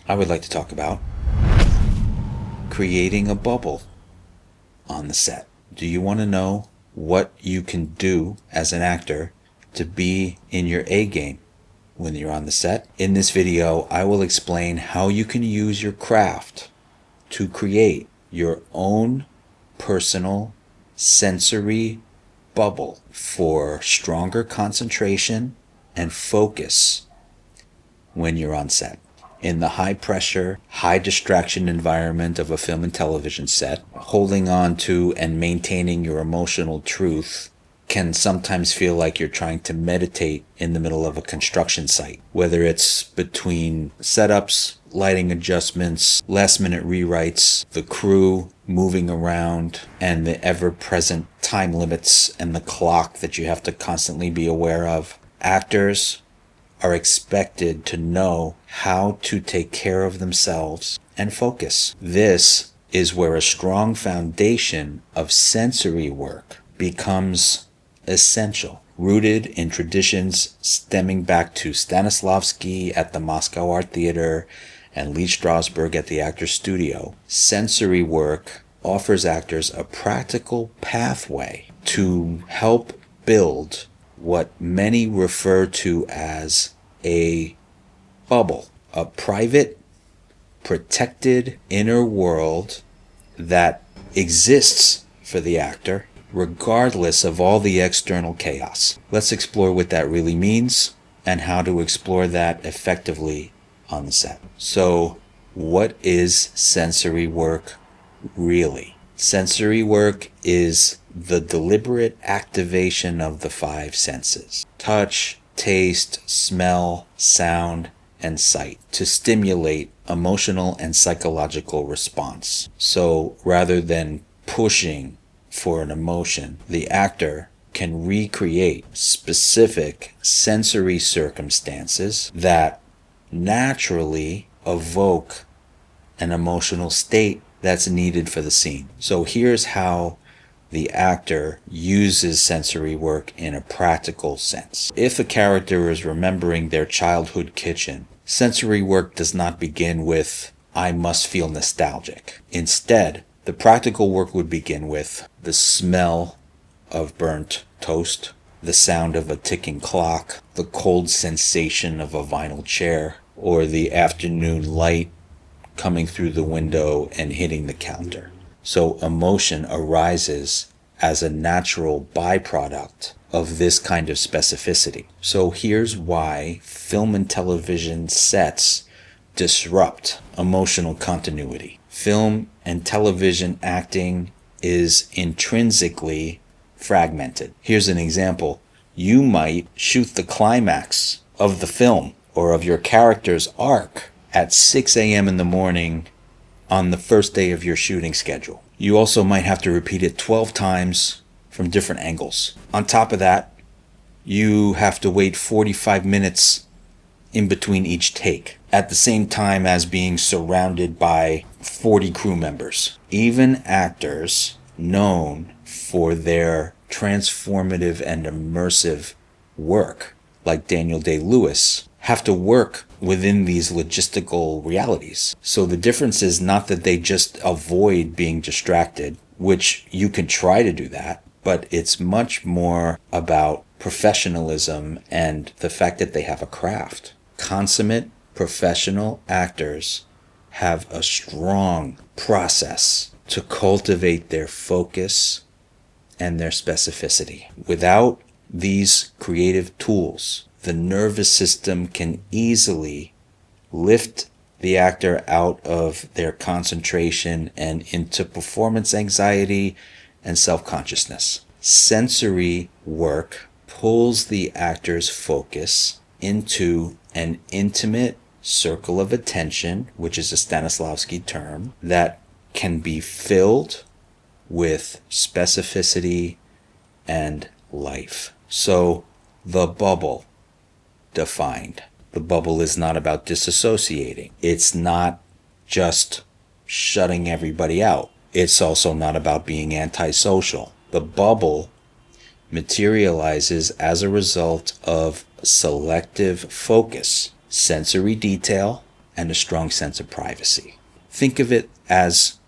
I would like to talk about creating a bubble on the set. Do you want to know what you can do as an actor to be in your A game when you're on the set? In this video, I will explain how you can use your craft to create your own personal sensory bubble for stronger concentration and focus when you're on set. In the high pressure, high distraction environment of a film and television set, holding on to and maintaining your emotional truth can sometimes feel like you're trying to meditate in the middle of a construction site. Whether it's between setups, lighting adjustments, last minute rewrites, the crew moving around, and the ever-present time limits and the clock that you have to constantly be aware of. Actors are expected to know how to take care of themselves and focus. This is where a strong foundation of sensory work becomes essential, rooted in traditions stemming back to Stanislavski at the Moscow Art Theater and Lee Strasberg at the Actors Studio. Sensory work offers actors a practical pathway to help build what many refer to as a bubble, a private, protected inner world that exists for the actor regardless of all the external chaos. Let's explore what that really means and how to explore that effectively on the set. So, what is sensory work really? Sensory work is the deliberate activation of the five senses: touch, taste, smell, sound, and sight, to stimulate emotional and psychological response. So rather than pushing for an emotion, the actor can recreate specific sensory circumstances that naturally evoke an emotional state that's needed for the scene. So here's how the actor uses sensory work in a practical sense. If a character is remembering their childhood kitchen, sensory work does not begin with, "I must feel nostalgic." Instead, the practical work would begin with the smell of burnt toast, the sound of a ticking clock, the cold sensation of a vinyl chair, or the afternoon light coming through the window and hitting the counter. So emotion arises as a natural byproduct of this kind of specificity. So here's why film and television sets disrupt emotional continuity. Film and television acting is intrinsically fragmented. Here's an example. You might shoot the climax of the film or of your character's arc at 6 a.m. in the morning on the first day of your shooting schedule. You also might have to repeat it 12 times from different angles. On top of that, you have to wait 45 minutes in between each take, at the same time as being surrounded by 40 crew members. Even actors known for their transformative and immersive work, like Daniel Day-Lewis, have to work within these logistical realities. So the difference is not that they just avoid being distracted, which you can try to do that, but it's much more about professionalism and the fact that they have a craft. Consummate professional actors have a strong process to cultivate their focus and their specificity. Without these creative tools, the nervous system can easily lift the actor out of their concentration and into performance anxiety and self-consciousness. Sensory work pulls the actor's focus into an intimate circle of attention, which is a Stanislavski term, that can be filled with specificity and life. So the bubble defined. The bubble is not about disassociating. It's not just shutting everybody out. It's also not about being antisocial. The bubble materializes as a result of selective focus, sensory detail, and a strong sense of privacy. Think of it as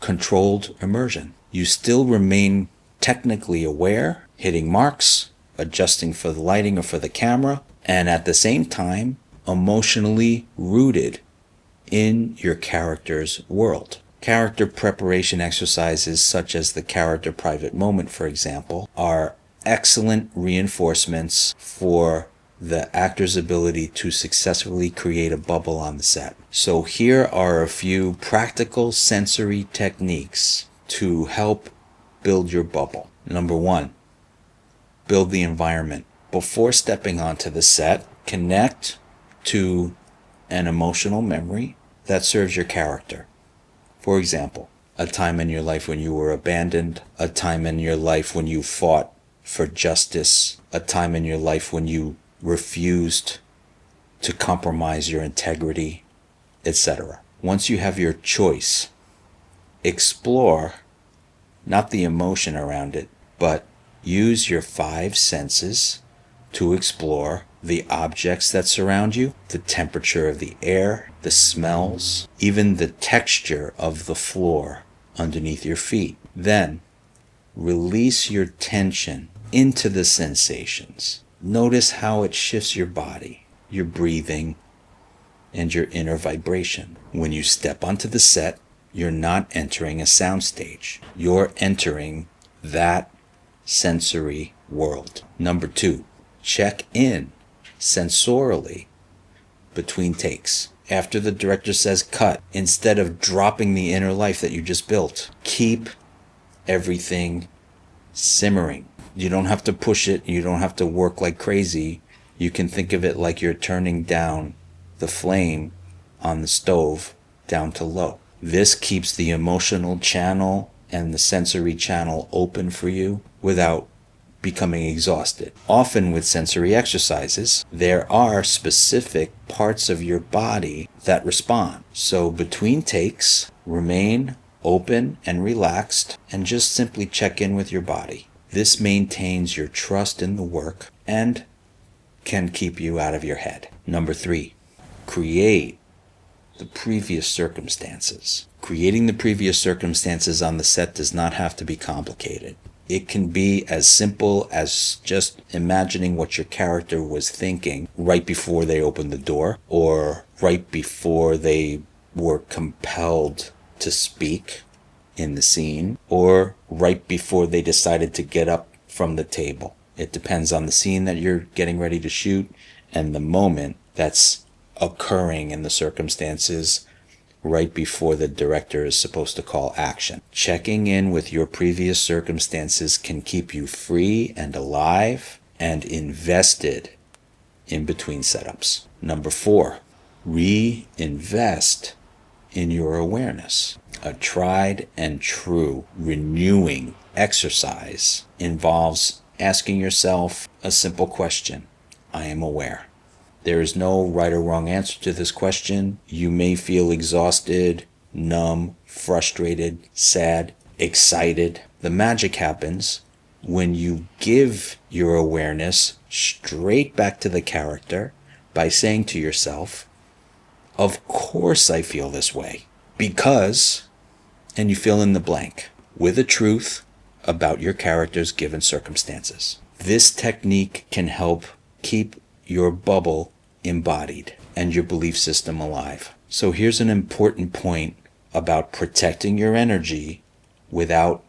controlled immersion. You still remain technically aware, hitting marks, adjusting for the lighting or for the camera, and at the same time, emotionally rooted in your character's world. Character preparation exercises such as the character private moment, for example, are excellent reinforcements for the actor's ability to successfully create a bubble on the set. So here are a few practical sensory techniques to help build your bubble. Number 1, build the environment. Before stepping onto the set, connect to an emotional memory that serves your character. For example, a time in your life when you were abandoned, a time in your life when you fought for justice, a time in your life when you refused to compromise your integrity, etc. Once you have your choice, explore not the emotion around it, but use your 5 senses to explore the objects that surround you, the temperature of the air, the smells, even the texture of the floor underneath your feet. Then, release your tension into the sensations. Notice how it shifts your body, your breathing, and your inner vibration. When you step onto the set, you're not entering a soundstage. You're entering that sensory world. Number 2, check in sensorially between takes. After the director says cut, instead of dropping the inner life that you just built, keep everything simmering. You don't have to push it. You don't have to work like crazy. You can think of it like you're turning down the flame on the stove down to low. This keeps the emotional channel and the sensory channel open for you without becoming exhausted. Often with sensory exercises, there are specific parts of your body that respond. So between takes, remain open and relaxed and just simply check in with your body. This maintains your trust in the work and can keep you out of your head. Number 3, create the previous circumstances. Creating the previous circumstances on the set does not have to be complicated. It can be as simple as just imagining what your character was thinking right before they opened the door, or right before they were compelled to speak in the scene, or right before they decided to get up from the table. It depends on the scene that you're getting ready to shoot and the moment that's occurring in the circumstances right before the director is supposed to call action. Checking in with your previous circumstances can keep you free and alive and invested in between setups. Number 4, reinvest in your awareness. A tried and true renewing exercise involves asking yourself a simple question. I am aware. There is no right or wrong answer to this question. You may feel exhausted, numb, frustrated, sad, excited. The magic happens when you give your awareness straight back to the character by saying to yourself, of course I feel this way, because, and you fill in the blank with a truth about your character's given circumstances. This technique can help keep your bubble embodied and your belief system alive. So here's an important point about protecting your energy without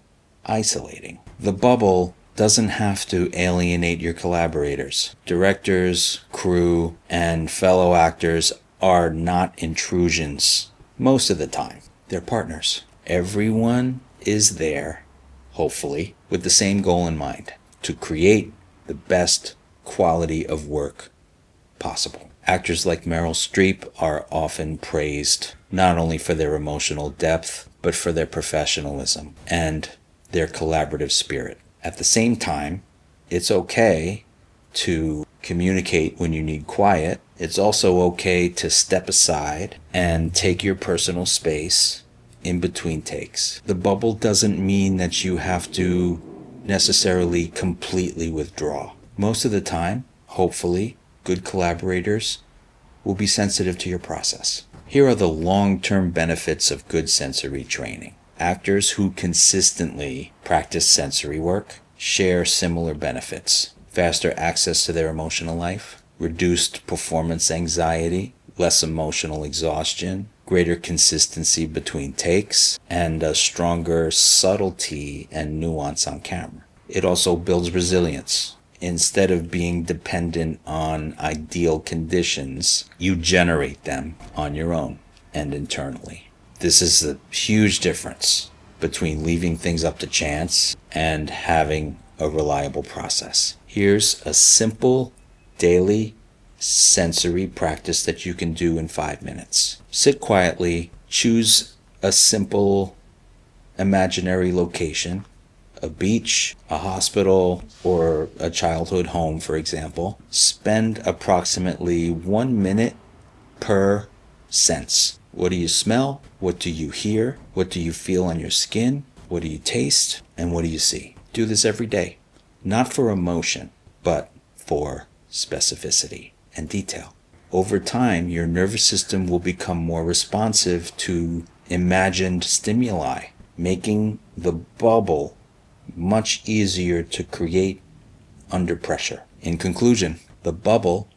isolating. The bubble doesn't have to alienate your collaborators. Directors, crew, and fellow actors are not intrusions most of the time. They're partners. Everyone is there, hopefully, with the same goal in mind, to create the best quality of work possible. Actors like Meryl Streep are often praised not only for their emotional depth, but for their professionalism and their collaborative spirit. At the same time, it's okay to communicate when you need quiet. It's also okay to step aside and take your personal space in between takes. The bubble doesn't mean that you have to necessarily completely withdraw. Most of the time, hopefully, good collaborators will be sensitive to your process. Here are the long-term benefits of good sensory training. Actors who consistently practice sensory work share similar benefits: faster access to their emotional life, reduced performance anxiety, less emotional exhaustion, greater consistency between takes, and a stronger subtlety and nuance on camera. It also builds resilience. Instead of being dependent on ideal conditions, you generate them on your own and internally. This is a huge difference between leaving things up to chance and having a reliable process. Here's a simple daily sensory practice that you can do in 5 minutes. Sit quietly, choose a simple imaginary location, a beach, a hospital, or a childhood home, for example. Spend approximately 1 minute per sense. What do you smell? What do you hear? What do you feel on your skin? What do you taste? And what do you see? Do this every day. Not for emotion, but for specificity and detail. Over time, your nervous system will become more responsive to imagined stimuli, making the bubble much easier to create under pressure. In conclusion, the bubble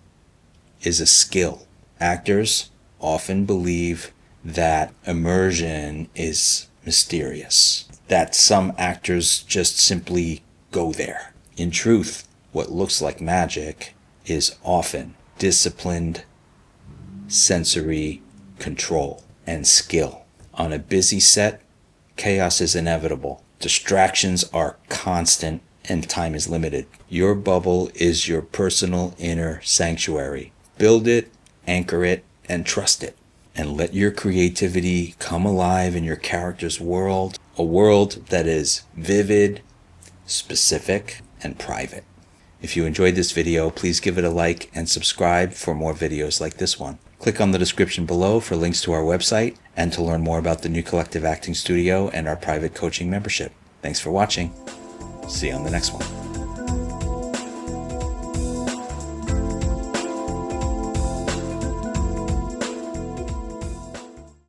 is a skill. Actors often believe that immersion is mysterious, that some actors just simply go there. In truth, what looks like magic is often disciplined sensory control and skill. On a busy set, chaos is inevitable. Distractions are constant and time is limited. Your bubble is your personal inner sanctuary. Build it, anchor it, and trust it. And let your creativity come alive in your character's world, a world that is vivid, specific, and private. If you enjoyed this video, please give it a like and subscribe for more videos like this one. Click on the description below for links to our website and to learn more about the New Collective Acting Studio and our private coaching membership. Thanks for watching. See you on the next one.